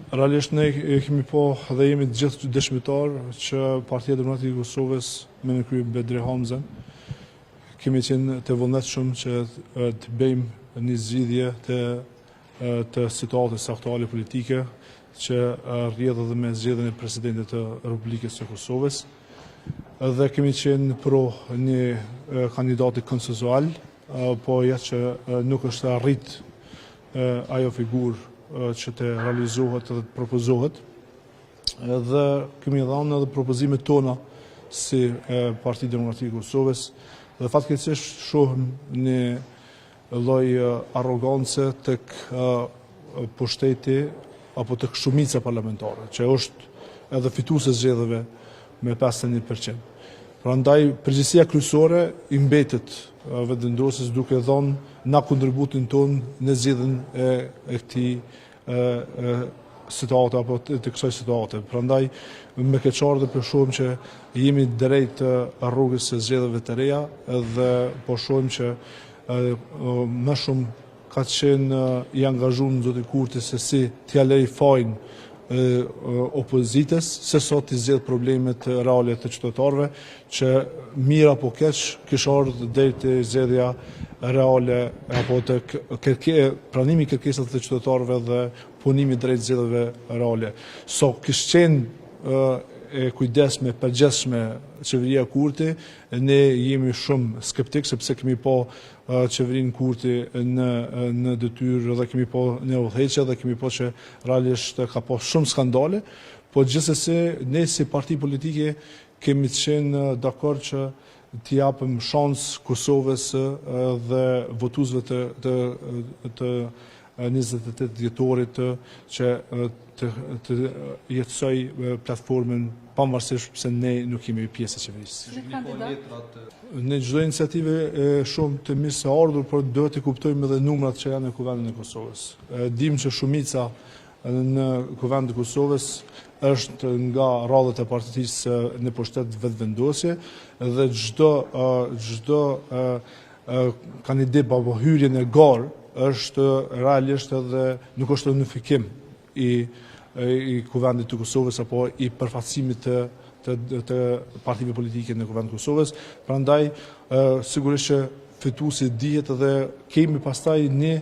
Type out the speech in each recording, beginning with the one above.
Realisht ne kemi po dhe jemi të gjithë dëshmitar që Partia Demokratike e Kosovës me në krye Bedri Hamzën kemi qenë të vullnetshëm që të bëjmë një zgjidhje të situatës aktuale politike që rrjedh edhe me zgjedhjen e presidentit të Republikës së Kosovës. Dhe kemi qenë pro një kandidati konsensual, po ja që nuk është arrit ajo figurë që të realizohet dhe të propozohet. Dhe kemi dhënë edhe propozimet tona si Partia Demokratike e Kosovës dhe fatkeqësisht shohim një lloj arrogance tek pushteti apo tek shumica parlamentare, që është edhe fituese zgjedhjeve me 51%. Prandaj përgjegjësia kryesore i mbetet vetëvendosjes duke dhënë na kontributin ton në zgjidhjen e këtij situate apo të kësaj situate. Prandaj me keqardhë po shohim që jemi drejt rrugës së zgjedhjeve të reja dhe po shohim që më shumë ka qenë i angazhuar zoti Kurti se si t'ia lej fajin opozitës, se sot i zgjedh problemet reale të qytetarëve, që mirë apo keq kishte ardhur deri te zgjedhja reale apo të pranimi i kërkesave të qytetarëve dhe punimi drejt zgjedhjeve reale. So kishte qenë e kujdesme, përgjithshme qeveria Kurti, ne jemi shumë skeptik sepse kemi po qeverinë Kurti në detyrë dhe kemi po në udhëheqje dhe kemi po që realisht ka po shumë skandale, po gjithsesi ne si parti politike kemi qenë dakord që t'i japim shans Kosovës dhe votuesve të 28 dhjetorit që të jetësoj platformën pavarësisht pse ne nuk jemi pjesë e qeverisë. Në çdo iniciativë shumë të mirë së ardhur, por duhet të kuptojmë edhe numrat që janë në Kuvendin e Kosovës. Dim që shumica në Kuvendin e Kosovës është nga radhët e partisë në pushtet vetëvendosje dhe çdo kandidat apo hyrje në garë është realisht edhe nuk është unifikim i Kuvendit të Kosovës apo i përfaqësimit të partive politike në Kuvendin e Kosovës. Prandaj sigurisht që fituesi dihet dhe kemi pastaj një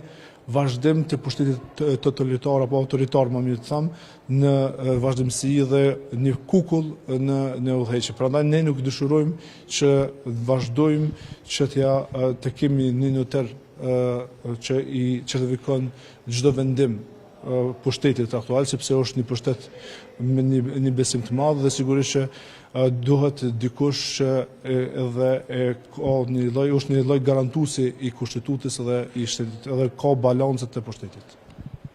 vazhdim të pushtetit totalitar apo autoritar, më mirë të them, në vazhdimsi dhe një kukull në udhëheqje. Prandaj ne nuk dëshirojmë që vazhdojmë që të kemi një noter që i certifikon çdo vendim pushtetit aktual, sepse është një pushtet me një besim të madh dhe sigurisht që duhet dikush që edhe është një lloj garantuesi i kushtetutës dhe i shtetit, edhe ka balancet të pushtetit.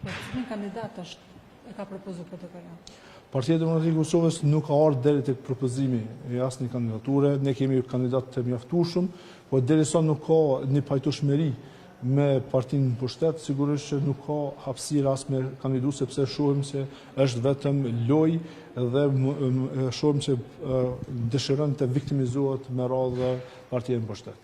Cilin kandidat e ka propozuar këtë karan? Partia Demokratike e Kosovës nuk ka ardhur deri tek propozimi i asnjë kandidature. Ne kemi kandidat të mjaftueshëm, por derisa nuk ka një pajtueshmëri me partinë në pushtet, sigurisht që nuk ka hapësirë as me kandidu, sepse shohim se është vetëm lojë dhe shohim që dëshiron të viktimizohet me radhë partia në pushtet.